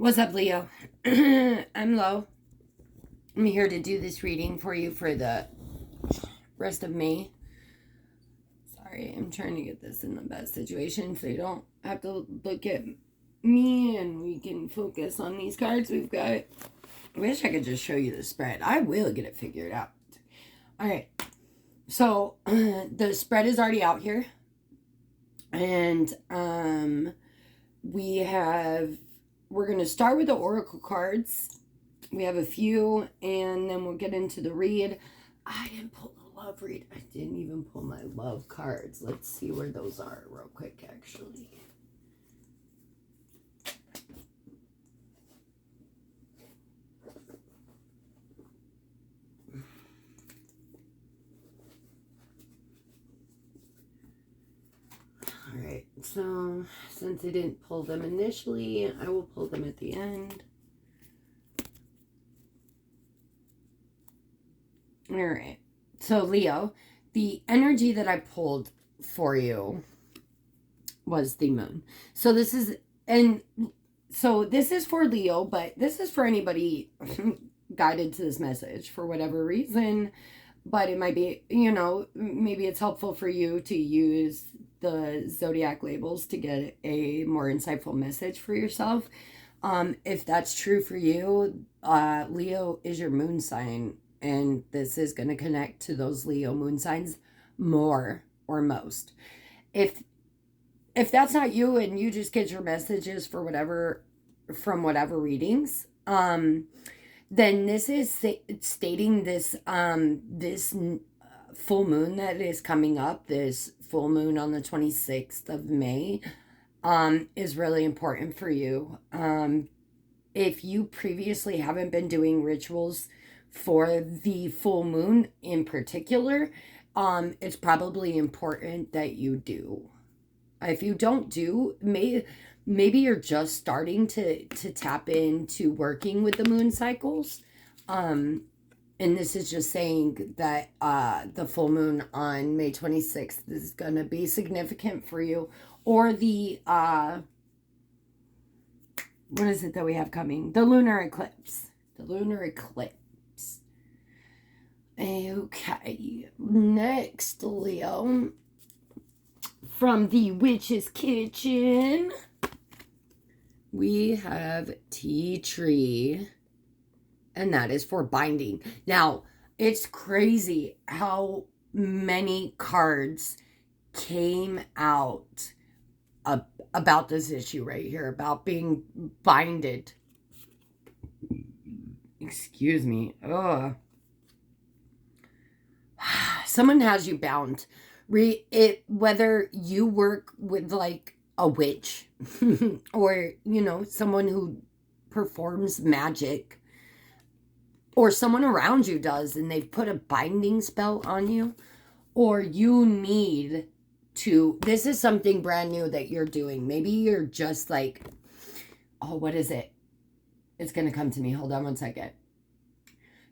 What's up, Leo? I'm Lo. I'm here to do this reading for you for the rest of May. Sorry, I'm trying to get this in the best situation so you don't have to look at me and we can focus on these cards we've got. I wish I could just show you the spread. I will get it figured out. All right. So the spread is already out here. And we're going to start with the oracle cards. We have a few, and then we'll get into the read. I didn't pull the love read. I didn't even pull my love cards. Let's see where those are real quick, actually. All right, so since I didn't pull them initially, I will pull them at the end. All right, so Leo, the energy that I pulled for you was the moon. So this is for Leo, but this is for anybody guided to this message for whatever reason. But it might be, maybe it's helpful for you to use the zodiac labels to get a more insightful message for yourself. If that's true for you, Leo is your moon sign, and this is going to connect to those Leo moon signs more or most. If that's not you and you just get your messages for whatever from whatever readings, then this is stating this full moon that is coming up, this full moon on the 26th of May, is really important for you. If you previously haven't been doing rituals for the full moon in particular, it's probably important that you do. If you don't do, maybe you're just starting to tap into working with the moon cycles. And this is just saying that the full moon on May 26th is going to be significant for you. Or the, what is it that we have coming? The lunar eclipse. The lunar eclipse. Okay. Next, Leo. From the Witch's Kitchen, we have Tea Tree, and that is for binding. Now, it's crazy how many cards came out about this issue right here, about being binded. Excuse me. Ugh. Someone has you bound. Whether you work with like a witch or someone who performs magic, or someone around you does and they've put a binding spell on you, or you need to, this is something brand new that you're doing. Maybe you're just like, oh, what is it? It's gonna come to me. Hold on one second.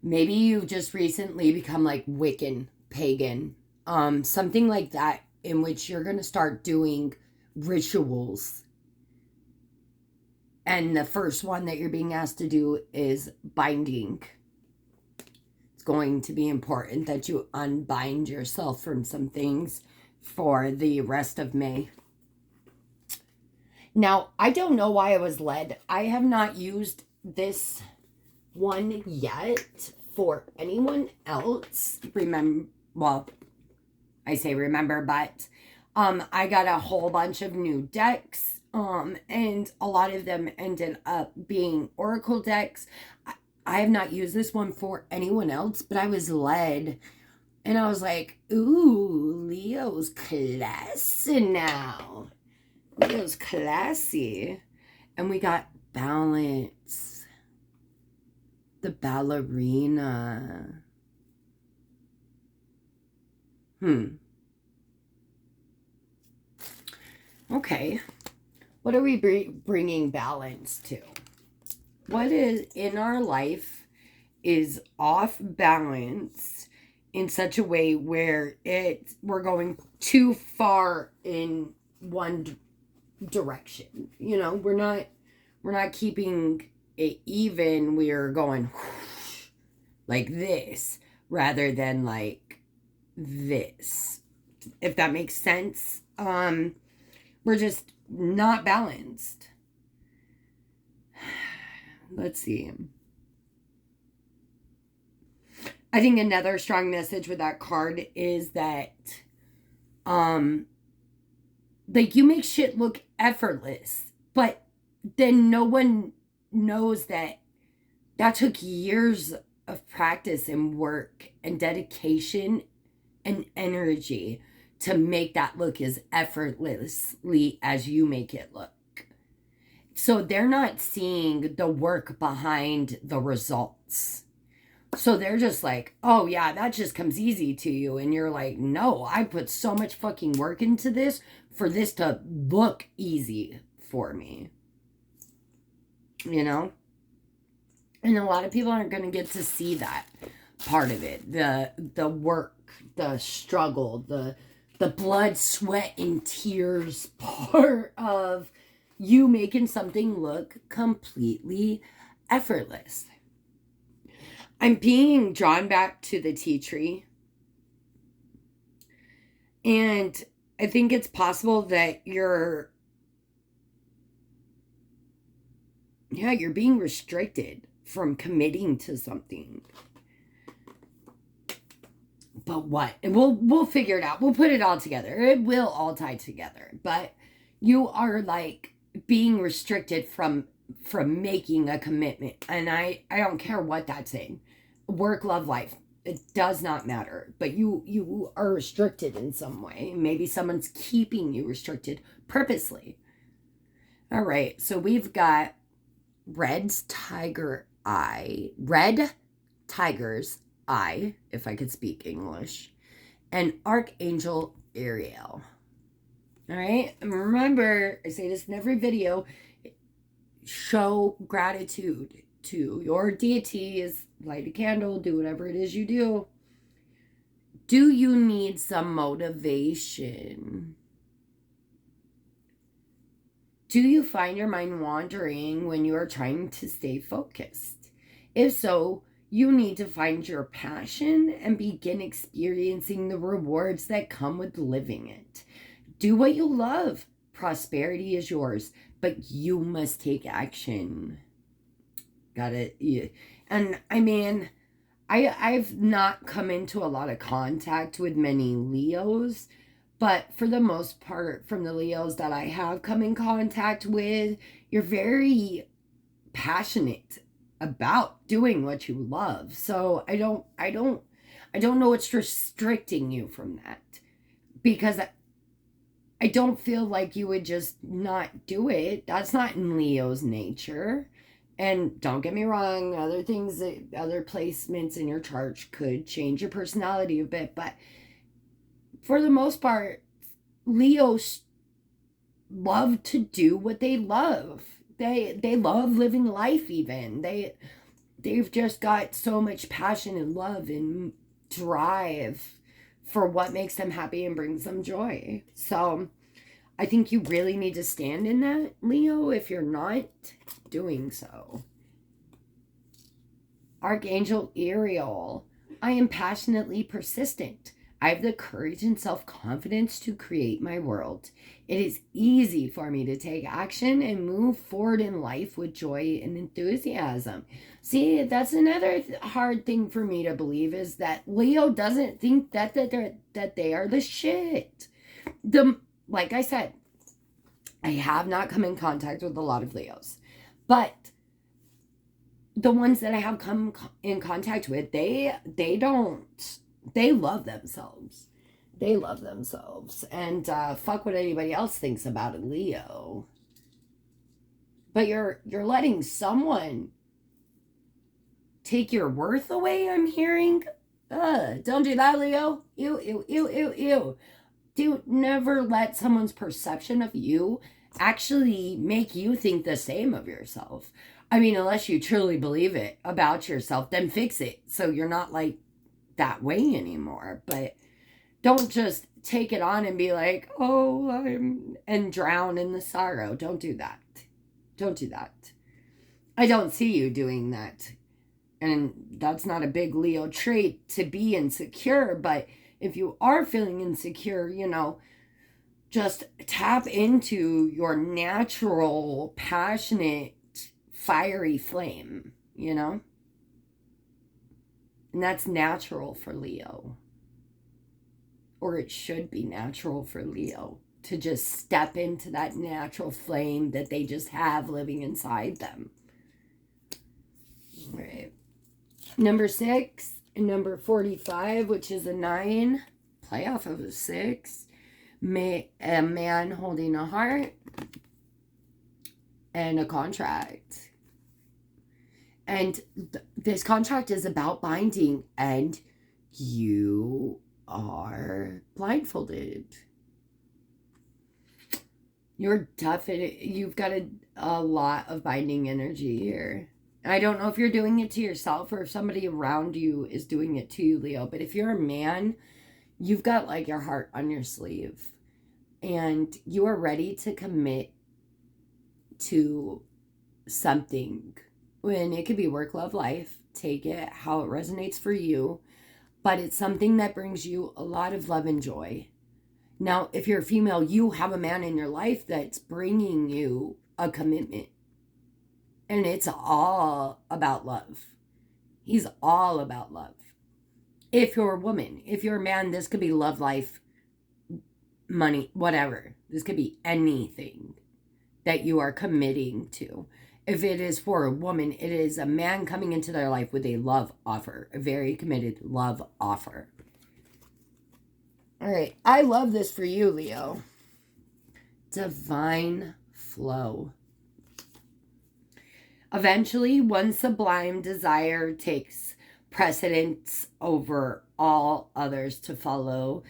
Maybe you've just recently become like Wiccan, pagan, something like that, in which you're going to start doing rituals. And the first one that you're being asked to do is binding. It's going to be important that you unbind yourself from some things for the rest of May. Now, I don't know why I was led. I have not used this one yet for anyone else. I say remember, but I got a whole bunch of new decks, and a lot of them ended up being oracle decks. I have not used this one for anyone else, but I was led, and I was like, ooh, Leo's classy now. Leo's classy. And we got balance. The ballerina. Okay. What are we bringing balance to? What is in our life is off balance in such a way where we're going too far in one direction. We're we're not keeping it even. We're going like this rather than like this. If that makes sense. We're just not balanced. Let's see. I think another strong message with that card is that like you make shit look effortless, but then no one knows that took years of practice and work and dedication and energy to make that look as effortlessly as you make it look. So they're not seeing the work behind the results. So they're just like, oh yeah, that just comes easy to you. And you're like, no, I put so much fucking work into this for this to look easy for me. You know? And a lot of people aren't going to get to see that part of it. The work, the struggle, the blood, sweat, and tears part of you making something look completely effortless. I'm being drawn back to the tea tree. And I think it's possible that you're being restricted from committing to something. But what? We'll figure it out. We'll put it all together. It will all tie together. But you are like being restricted from making a commitment. And I don't care what that's in. Work, love, life. It does not matter. But you are restricted in some way. Maybe someone's keeping you restricted purposely. All right. So we've got Red Tiger's Eye, if I could speak English, and Archangel Ariel. All right. And remember, I say this in every video, show gratitude to your deities, light a candle, do whatever it is you do. Do you need some motivation? Do you find your mind wandering when you are trying to stay focused? If so, you need to find your passion and begin experiencing the rewards that come with living it. Do what you love. Prosperity is yours, but you must take action. Got it? Yeah. And I mean, I've not come into a lot of contact with many Leos, but for the most part, from the Leos that I have come in contact with, you're very passionate about doing what you love. So I don't know what's restricting you from that, because I don't feel like you would just not do it. That's not in Leo's nature. And don't get me wrong, other things, other placements in your chart could change your personality a bit, but for the most part, Leos love to do what they love. They love living life even. They've just got so much passion and love and drive for what makes them happy and brings them joy. So I think you really need to stand in that, Leo, if you're not doing so. Archangel Ariel, I am passionately persistent. I have the courage and self-confidence to create my world. It is easy for me to take action and move forward in life with joy and enthusiasm. See, that's another hard thing for me to believe, is that Leo doesn't think that they are the shit. Like I said, I have not come in contact with a lot of Leos, but the ones that I have come in contact with, they love themselves. They love themselves. And fuck what anybody else thinks about a Leo. But you're letting someone take your worth away, I'm hearing. Don't do that, Leo. Ew. Never let someone's perception of you actually make you think the same of yourself. I mean, unless you truly believe it about yourself, then fix it so you're not like that way anymore. But don't just take it on and be like, oh, and drown in the sorrow. Don't do that. Don't do that. I don't see you doing that. And that's not a big Leo trait to be insecure. But if you are feeling insecure, just tap into your natural, passionate, fiery flame, And that's natural for Leo. Or it should be natural for Leo to just step into that natural flame that they just have living inside them. All right. Number 6 and number 45, which is a 9, play off of a 6. A man holding a heart and a contract. And this contract is about binding, and you are blindfolded. You've got a lot of binding energy here. I don't know if you're doing it to yourself or if somebody around you is doing it to you, Leo. But if you're a man, you've got like your heart on your sleeve. And you are ready to commit to something. When it could be work, love, life. Take it how it resonates for you. But it's something that brings you a lot of love and joy. Now, if you're a female, you have a man in your life that's bringing you a commitment. And it's all about love. He's all about love. If you're a woman, if you're a man, this could be love, life, money, whatever. This could be anything that you are committing to. If it is for a woman, it is a man coming into their life with a love offer, a very committed love offer. All right. I love this for you, Leo. Divine flow. Eventually, one sublime desire takes precedence over all others to follow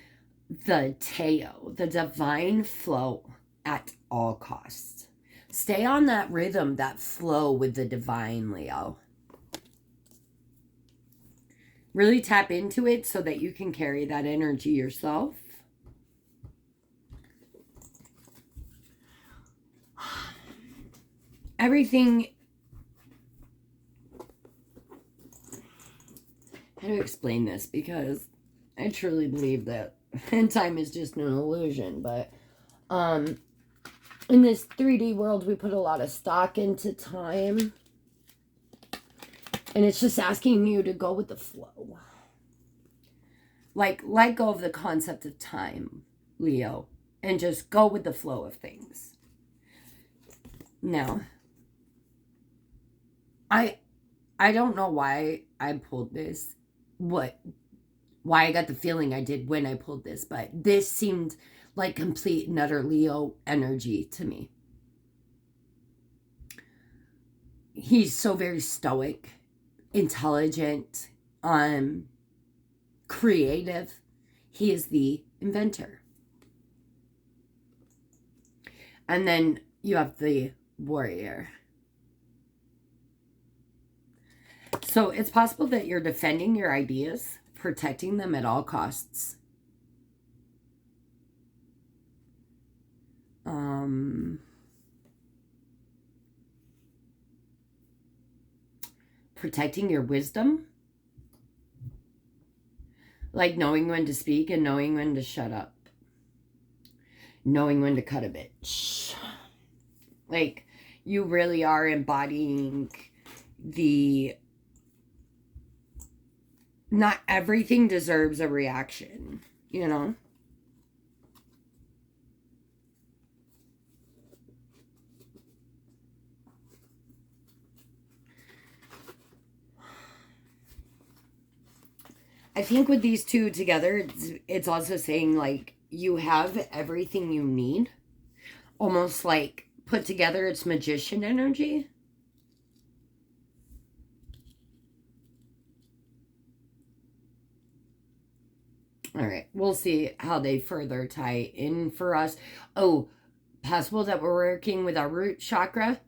the Teo, the divine flow at all costs. Stay on that rhythm, that flow with the divine, Leo. Really tap into it so that you can carry that energy yourself. Everything... How to explain this? Because I truly believe that time is just an illusion. But in this 3D world, we put a lot of stock into time. And it's just asking you to go with the flow. Like, let go of the concept of time, Leo. And just go with the flow of things. Now, I don't know why I pulled this. Why I got the feeling I did when I pulled this. But this seemed like complete and utter Leo energy to me. He's so very stoic, intelligent, creative. He is the inventor. And then you have the warrior. So it's possible that you're defending your ideas, protecting them at all costs. Protecting your wisdom. Like knowing when to speak and knowing when to shut up. Knowing when to cut a bitch. Like, you really are embodying the... Not everything deserves a reaction, you know? I think with these two together, it's also saying, like, you have everything you need. Almost like put together, it's magician energy. All right, we'll see how they further tie in for us. Oh, possible that we're working with our root chakra.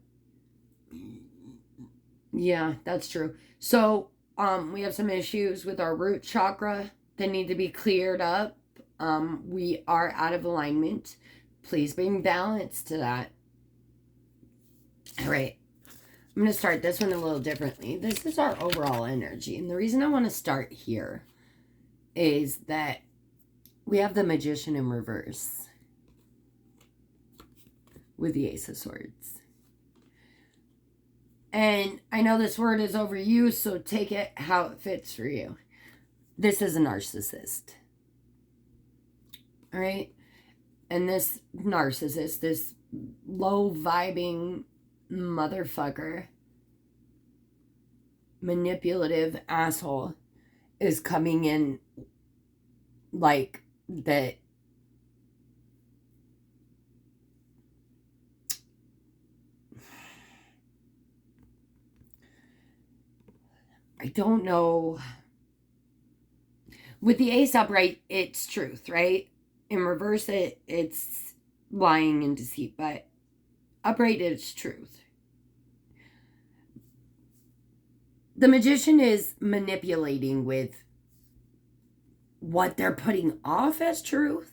Yeah, that's true. So, we have some issues with our root chakra that need to be cleared up. We are out of alignment. Please bring balance to that. All right. I'm going to start this one a little differently. This is our overall energy. And the reason I want to start here is that we have the Magician in reverse with the Ace of Swords. And I know this word is overused, so take it how it fits for you. This is a narcissist. All right? And this narcissist, this low-vibing motherfucker, manipulative asshole, is coming in like that. I don't know. With the Ace upright, it's truth, right? In reverse, it's lying and deceit, but upright, it's truth. The Magician is manipulating with what they're putting off as truth.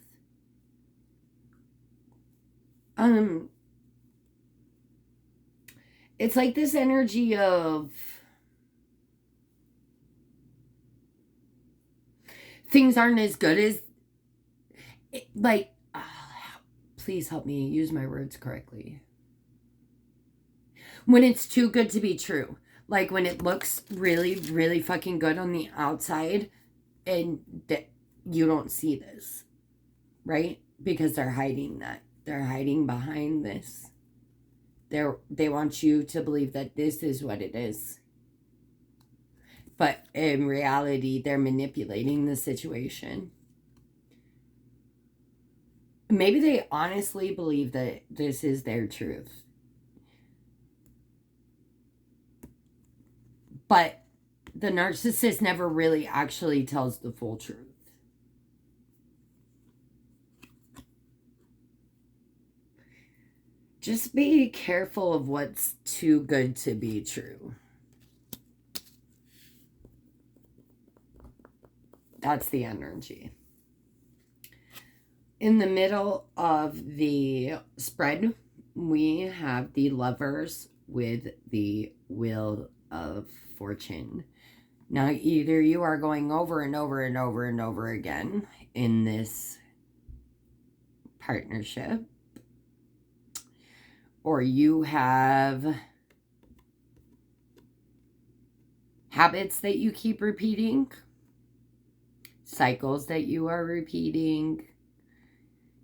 It's like this energy of things aren't as good as, like, please help me use my words correctly. When it's too good to be true. Like when it looks really, really fucking good on the outside and you don't see this, right? Because they're hiding that. They're hiding behind this. They want you to believe that this is what it is. But in reality, they're manipulating the situation. Maybe they honestly believe that this is their truth. But the narcissist never really actually tells the full truth. Just be careful of what's too good to be true. That's the energy. In the middle of the spread, we have the Lovers with the Wheel of Fortune. Now, either you are going over and over and over and over again in this partnership, or you have habits that you keep repeating, cycles that you are repeating,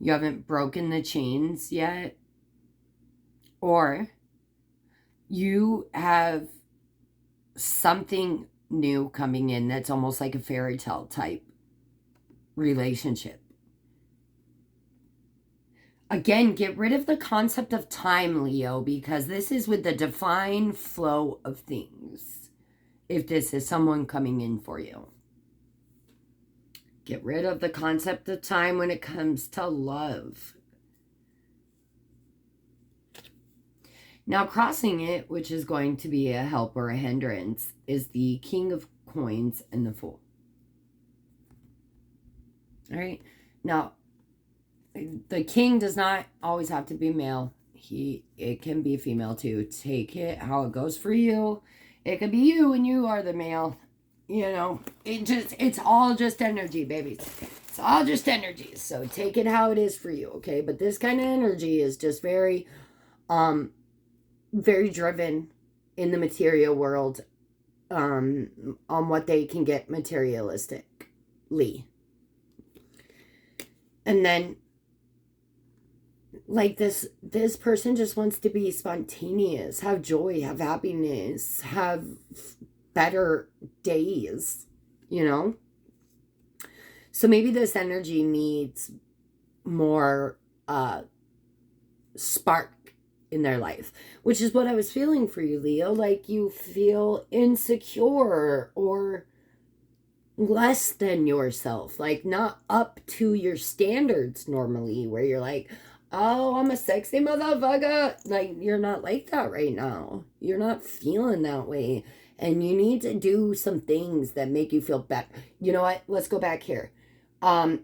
you haven't broken the chains yet, or you have something new coming in that's almost like a fairy tale type relationship. Again, get rid of the concept of time, Leo, because this is with the divine flow of things. If this is someone coming in for you. Get rid of the concept of time when it comes to love. Now, crossing it, which is going to be a help or a hindrance, is the King of Coins and the Fool. All right. Now, the king does not always have to be male. It can be female too. Take it how it goes for you. It could be you and you are the male. You know, it's all just energy, babies. It's all just energy. So take it how it is for you, okay? But this kind of energy is just very, very driven in the material world, on what they can get materialistically. And then, like this person just wants to be spontaneous, have joy, have happiness, have better days, you know? So maybe this energy needs more spark in their life, which is what I was feeling for you, Leo. Like you feel insecure or less than yourself, like not up to your standards normally, where you're like, oh, I'm a sexy motherfucker. Like, you're not like that right now. You're not feeling that way. And you need to do some things that make you feel better. You know what? Let's go back here.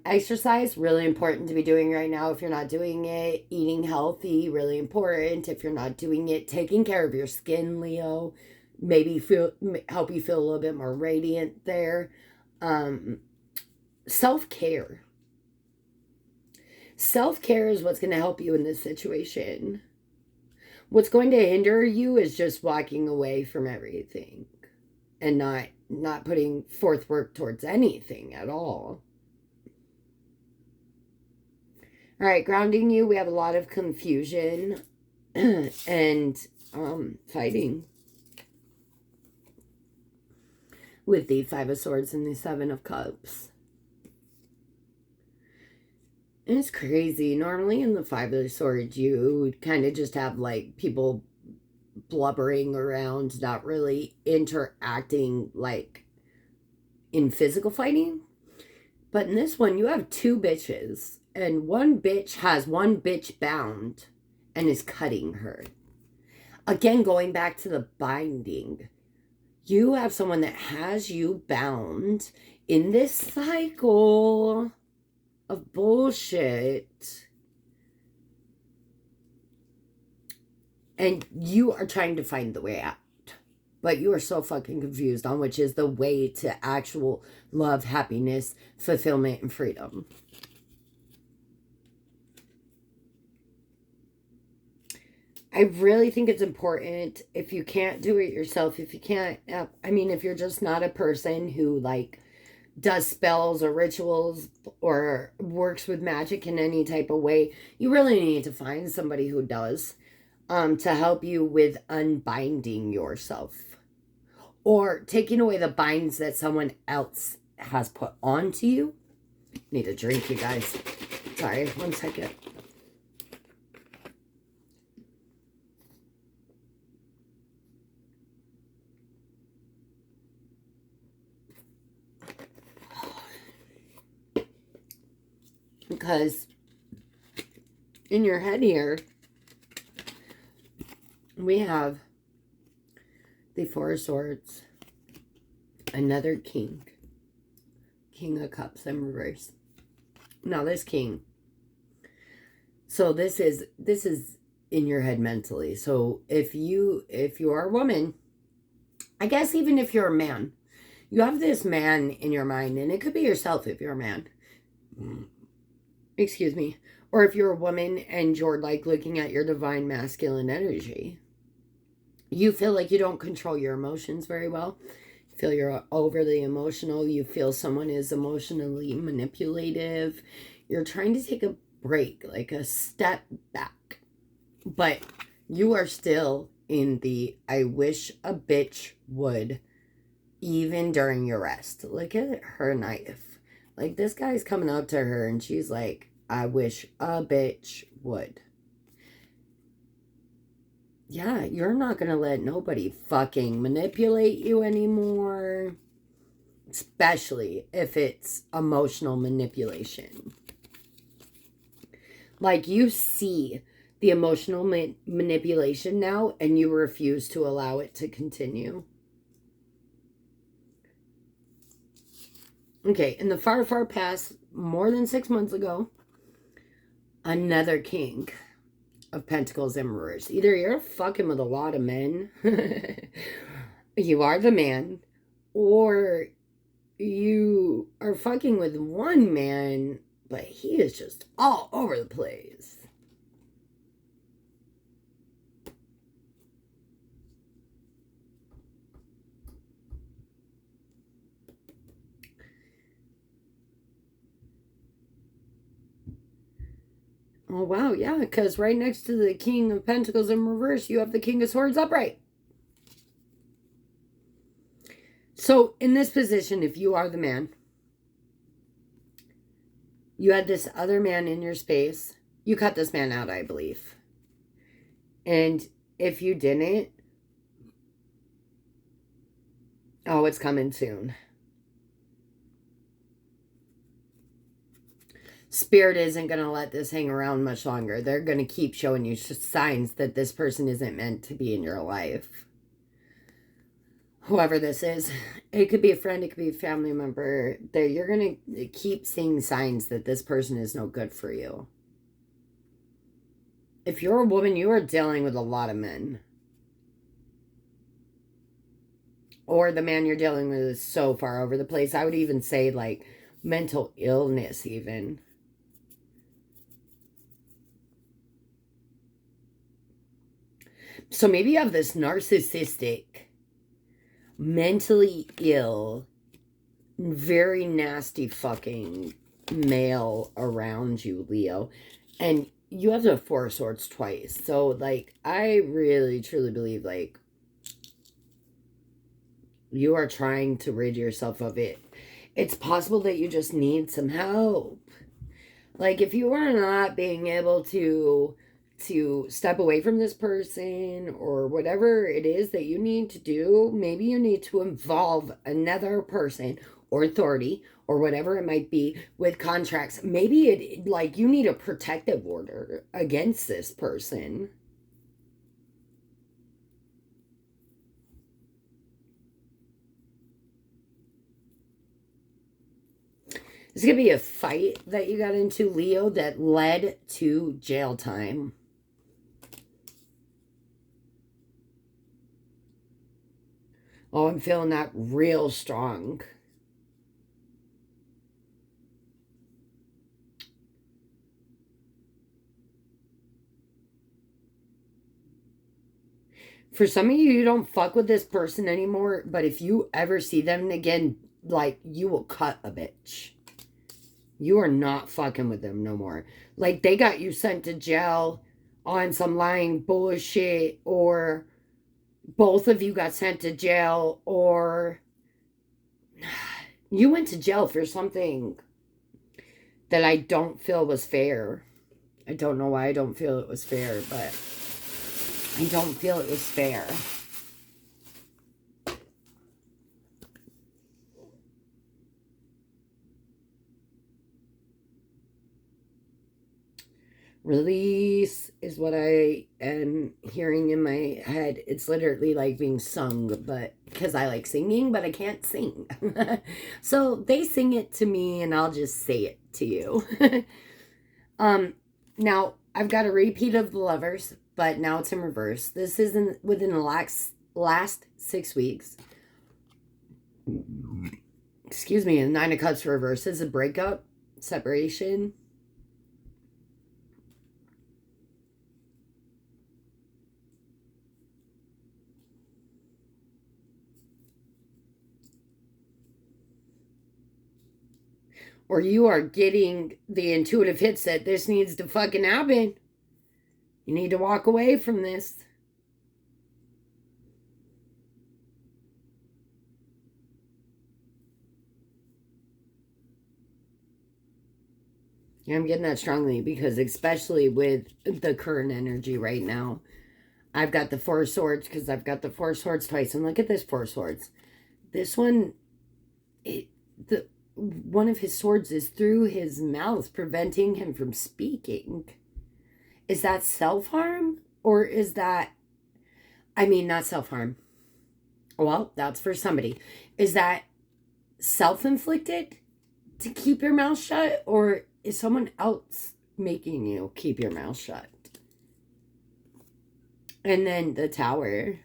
Exercise, really important to be doing right now. If you're not doing it, eating healthy, really important. If you're not doing it, taking care of your skin, Leo, maybe help you feel a little bit more radiant there. Um, self-care. Self-care is what's going to help you in this situation. What's going to hinder you is just walking away from everything and not putting forth work towards anything at all. All right, grounding you, we have a lot of confusion and fighting with the Five of Swords and the Seven of Cups. And it's crazy. Normally in the Five of Swords, you kind of just have like people blubbering around, not really interacting like in physical fighting. But in this one, you have two bitches. And one bitch has one bitch bound and is cutting her. Again, going back to the binding. You have someone that has you bound in this cycle of bullshit. And you are trying to find the way out. But you are so fucking confused on which is the way to actual love, happiness, fulfillment, and freedom. I really think it's important, if you can't do it yourself, if you can't, if you're just not a person who like does spells or rituals or works with magic in any type of way, you really need to find somebody who does, to help you with unbinding yourself or taking away the binds that someone else has put onto you. Need a drink, you guys. Sorry, 1 second. Because in your head here, we have the Four of Swords, another king, King of Cups in reverse. Now this king, so this is in your head mentally. So if you are a woman, I guess even if you're a man, you have this man in your mind, and it could be yourself if you're a man. Excuse me. Or if you're a woman and you're like looking at your divine masculine energy, you feel like you don't control your emotions very well. You feel you're overly emotional. You feel someone is emotionally manipulative. You're trying to take a break, like a step back. But you are still in the I wish a bitch would, even during your rest. Look at her knife. Like, this guy's coming up to her and she's like, I wish a bitch would. Yeah, you're not going to let nobody fucking manipulate you anymore. Especially if it's emotional manipulation. Like, you see the emotional manipulation now and you refuse to allow it to continue. Okay, in the far, far past, more than 6 months ago, another king of Pentacles in reverse. Either you're fucking with a lot of men, you are the man, or you are fucking with one man, but he is just all over the place. Oh, wow, yeah, because right next to the King of Pentacles in reverse, you have the King of Swords upright. So, in this position, if you are the man, you had this other man in your space. You cut this man out, I believe. And if you didn't, oh, it's coming soon. Spirit isn't going to let this hang around much longer. They're going to keep showing you signs that this person isn't meant to be in your life. whoever this is, it could be a friend, it could be a family member, that you're going to keep seeing signs that this person is no good for you. If you're a woman, you are dealing with a lot of men. Or the man you're dealing with is so far over the place. I would even say, like, mental illness, even. So maybe you have this narcissistic, mentally ill, very nasty fucking male around you, Leo. And you have the Four of Swords twice. So, like, I really, truly believe, like, you are trying to rid yourself of it. It's possible that you just need some help. Like, if you are not being able to step away from this person or whatever it is that you need to do, maybe you need to involve another person or authority or whatever it might be with contracts. Maybe it, like, you need a protective order against this person. It's going to be a fight that you got into, Leo, that led to jail time. Oh, I'm feeling that real strong. For some of you, you don't fuck with this person anymore, but if you ever see them again, like, you will cut a bitch. You are not fucking with them no more. Like, they got you sent to jail on some lying bullshit, or both of you got sent to jail, or you went to jail for something that I don't feel was fair. I don't know why I don't feel it was fair, but I don't feel it was fair. Release is what I am hearing in my head. It's literally like being sung, but because I like singing, but I can't sing. So they sing it to me and I'll just say it to you. Now I've got a repeat of the Lovers, but now it's in reverse. This isn't within the last 6 weeks. Excuse me, and Nine of Cups reverse is a breakup, separation. Or you are getting the intuitive hits that this needs to fucking happen. You need to walk away from this. Yeah, I'm getting that strongly because, especially with the current energy right now, I've got the Four of Swords because I've got the Four of Swords twice. And look at this Four of Swords. This one, one of his swords is through his mouth, preventing him from speaking. Is that self-harm? Or is that, I mean, not self-harm. Well, that's for somebody. Is that self-inflicted to keep your mouth shut? Or is someone else making you keep your mouth shut? And then the Tower.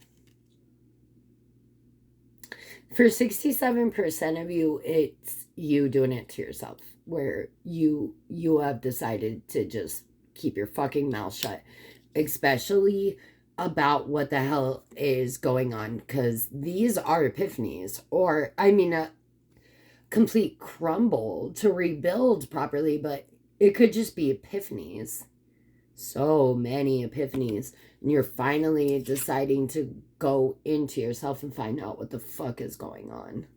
For 67% of you, it's you doing it to yourself, where you have decided to just keep your fucking mouth shut, especially about what the hell is going on, because these are epiphanies, or I mean a complete crumble to rebuild properly, but it could just be epiphanies. So many epiphanies, and you're finally deciding to go into yourself and find out what the fuck is going on.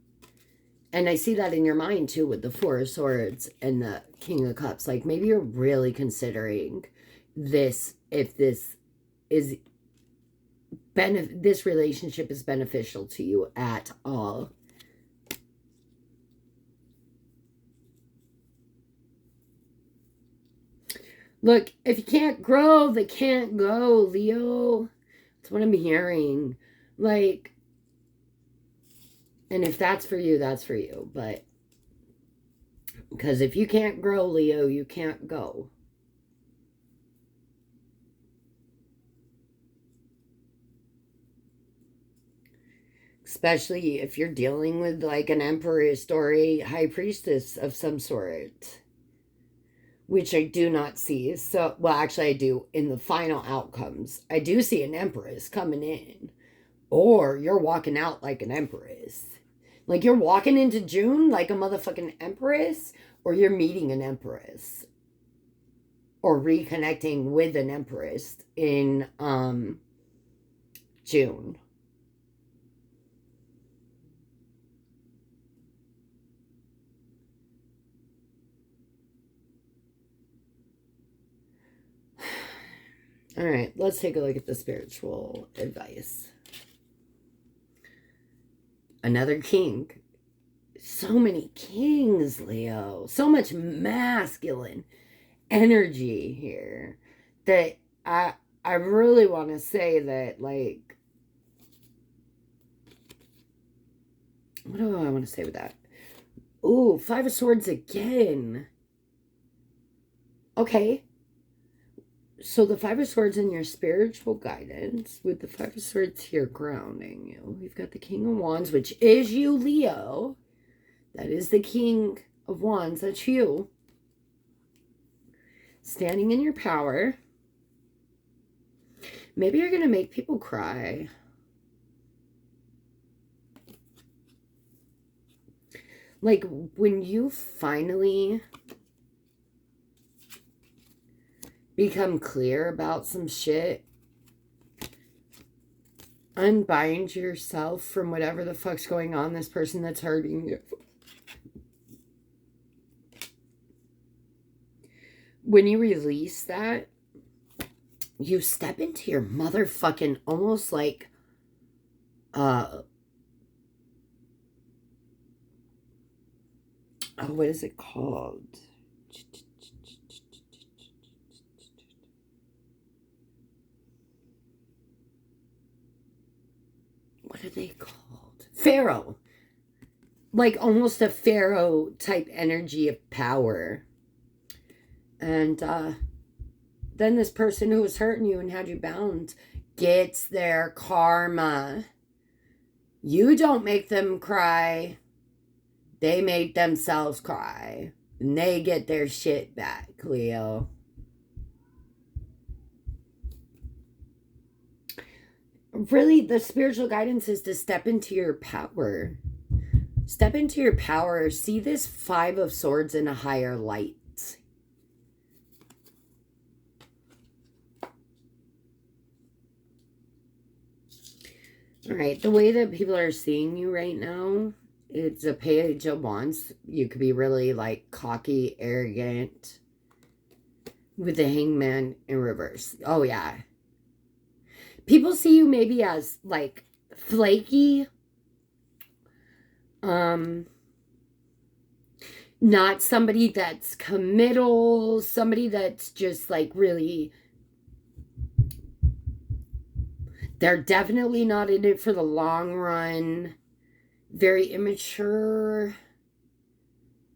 And I see that in your mind too, with the Four of Swords and the King of Cups. Like, maybe you're really considering this, if this is this relationship is beneficial to you at all. Look, if you can't grow, they can't go, Leo. That's what I'm hearing. Like, And if that's for you, that's for you. But because if you can't grow, Leo, you can't go. Especially if you're dealing with like an empress or a high priestess of some sort, which I do not see. So, well, actually, I do in the final outcomes. I do see an empress coming in, or you're walking out like an empress. Like you're walking into June like a motherfucking empress, or you're meeting an empress, or reconnecting with an empress in June. All right, let's take a look at the spiritual advice. Another king. So many kings, Leo. So much masculine energy here that I really want to say that, like, what do I want to say with that? Ooh, Five of Swords again. Okay. So the Five of Swords in your spiritual guidance, with the Five of Swords here grounding you. We've got the King of Wands, which is you, Leo. That is the King of Wands. That's you. Standing in your power. Maybe you're going to make people cry. Like, when you finally become clear about some shit, unbind yourself from whatever the fuck's going on, this person that's hurting you. When you release that, you step into your motherfucking almost like oh, what is it called? What are they called? Pharaoh. Like almost a Pharaoh type energy of power. And then this person who was hurting you and had you bound gets their karma. You don't make them cry. They make themselves cry. And they get their shit back, Leo. Really, the spiritual guidance is to step into your power. Step into your power. See this Five of Swords in a higher light. All right, the way that people are seeing you right now, it's a Page of Wands. You could be really like cocky, arrogant with the Hangman in reverse. Oh, yeah. People see you maybe as like flaky, not somebody that's committal, somebody that's just like really, they're definitely not in it for the long run. Very immature,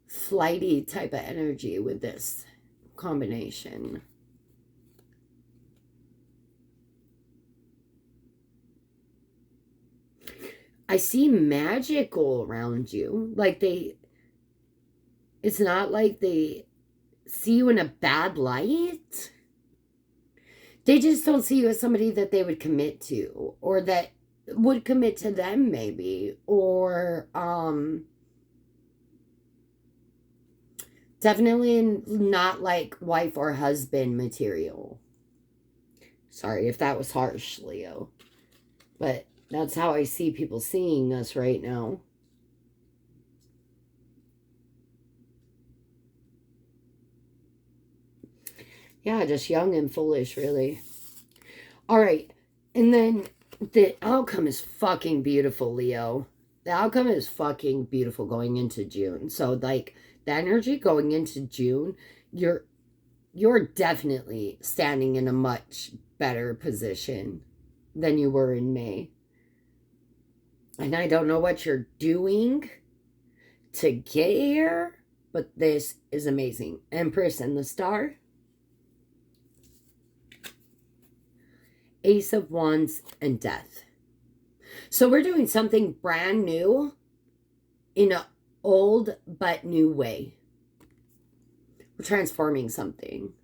flighty type of energy with this combination. I see magical around you. Like it's not like they see you in a bad light. They just don't see you as somebody that they would commit to, or that would commit to them maybe, or definitely not like wife or husband material. Sorry if that was harsh, Leo, but that's how I see people seeing us right now. Yeah, just young and foolish, really. All right. And then the outcome is fucking beautiful, Leo. The outcome is fucking beautiful going into June. So, like, the energy going into June, you're definitely standing in a much better position than you were in May. And I don't know what you're doing to get here, but this is amazing. Empress and the Star. Ace of Wands and Death. So we're doing something brand new in an old but new way. We're transforming something.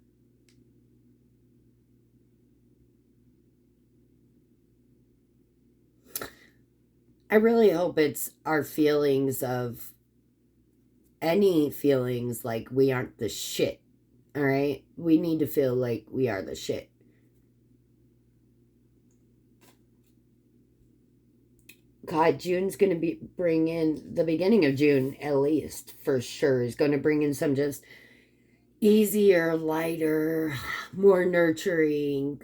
I really hope it's our feelings of any feelings like we aren't the shit. All right? We need to feel like we are the shit. God, June's going to bring in, the beginning of June, at least, for sure, is going to bring in some just easier, lighter, more nurturing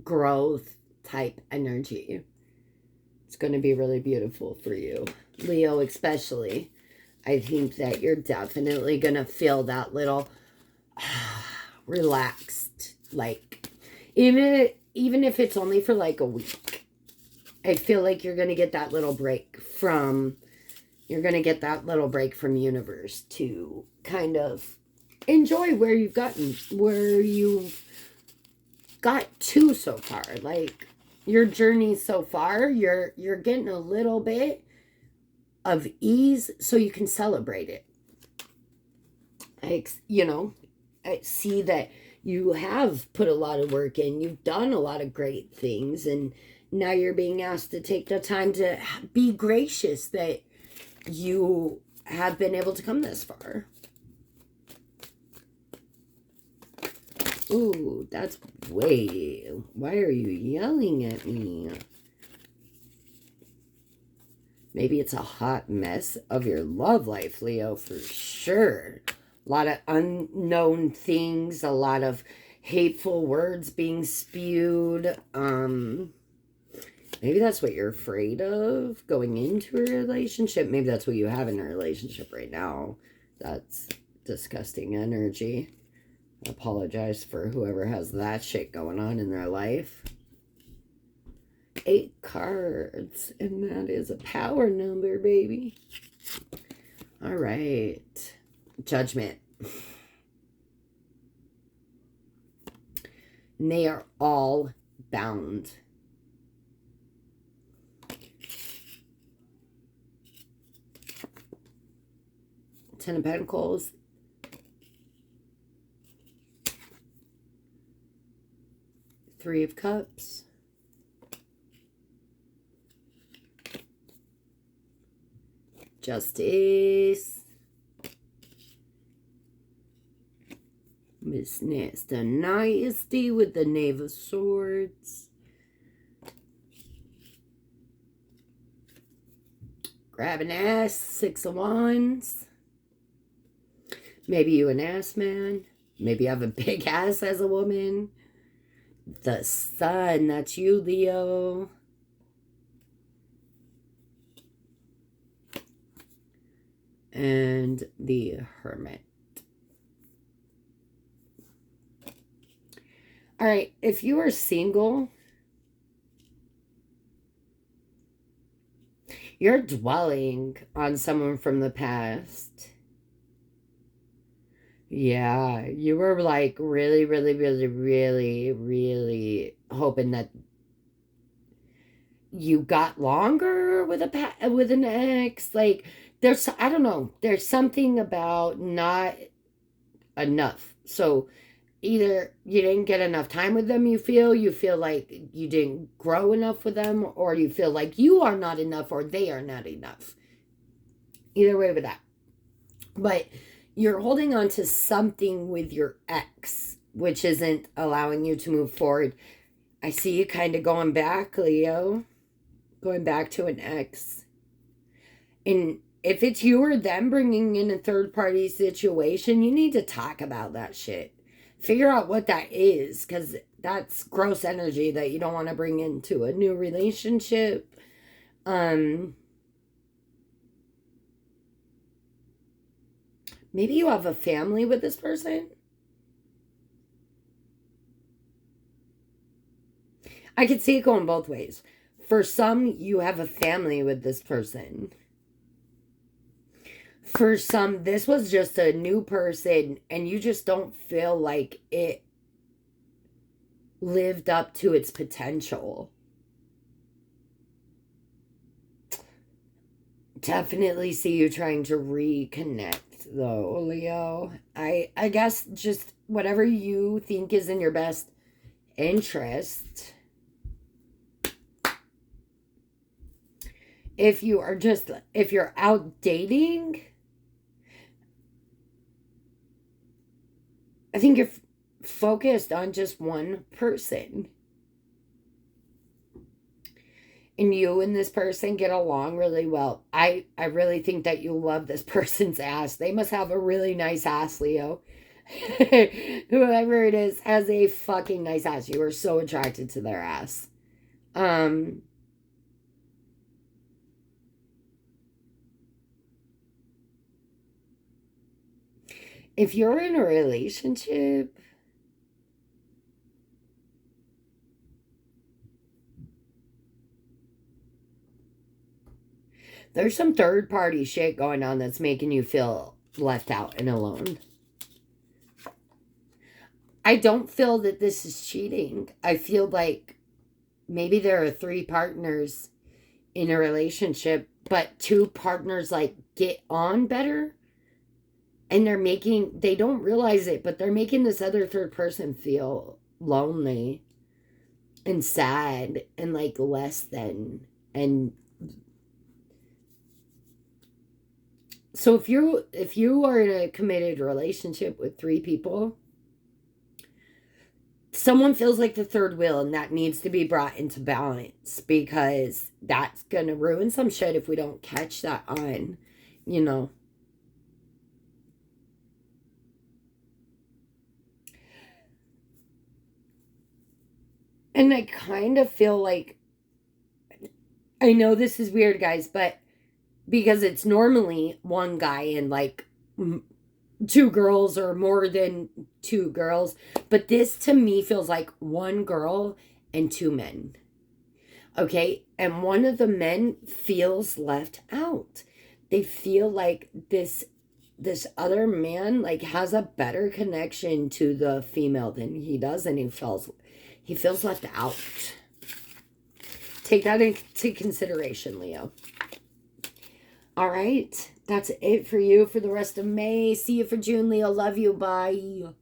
growth type energy. It's going to be really beautiful for you. Leo especially. I think that you're definitely going to feel that little relaxed, like, even if it's only for like a week. I feel like you're going to get that little break from, universe to kind of enjoy where you've got to so far. Like, your journey so far, you're getting a little bit of ease so you can celebrate it. I see that you have put a lot of work in. You've done a lot of great things, and now you're being asked to take the time to be gracious that you have been able to come this far. Ooh, that's way... Why are you yelling at me? Maybe it's a hot mess of your love life, Leo, for sure. A lot of unknown things, a lot of hateful words being spewed. Maybe that's what you're afraid of going into a relationship. Maybe that's what you have in a relationship right now. That's disgusting energy. I apologize for whoever has that shit going on in their life. 8 cards, and that is a power number, baby. All right. Judgment. And they are all bound. Ten of Pentacles. Three of Cups. Justice. Miss Nasty with the Knave of Swords. Grab an ass. 6 of Wands. Maybe you an ass man. Maybe you have a big ass as a woman. The Sun, that's you, Leo. And the Hermit. All right, if you are single, you're dwelling on someone from the past. Yeah, you were like really, really, really, really, really hoping that you got longer with an ex. Like, I don't know, there's something about not enough. So either you didn't get enough time with them, you feel like you didn't grow enough with them, or you feel like you are not enough or they are not enough. Either way with that. But you're holding on to something with your ex, which isn't allowing you to move forward. I see you kind of going back, Leo. Going back to an ex. And if it's you or them bringing in a third-party situation, you need to talk about that shit. Figure out what that is, because that's gross energy that you don't want to bring into a new relationship. Maybe you have a family with this person. I could see it going both ways. For some, you have a family with this person. For some, this was just a new person and you just don't feel like it lived up to its potential. Definitely see you trying to reconnect though, Leo. I guess just whatever you think is in your best interest. If you're out dating, I think you're focused on just one person. And you and this person get along really well. I really think that you love this person's ass. They must have a really nice ass, Leo. Whoever it is has a fucking nice ass. You are so attracted to their ass. If you're in a relationship, there's some third party shit going on that's making you feel left out and alone. I don't feel that this is cheating. I feel like maybe there are 3 partners in a relationship, but 2 partners like get on better and they don't realize it, but they're making this other third person feel lonely and sad and like less than. And so if you are in a committed relationship with 3 people, someone feels like the third wheel, and that needs to be brought into balance, because that's gonna ruin some shit if we don't catch that on, you know. And I kind of feel like, I know this is weird, guys, but because it's normally one guy and like 2 girls or more than 2 girls, but this to me feels like 1 girl and 2 men. Okay? And one of the men feels left out. They feel like this other man like has a better connection to the female than he does, and he feels left out. Take that into consideration, Leo. All right. That's it for you for the rest of May. See you for June, Leo. Love you. Bye.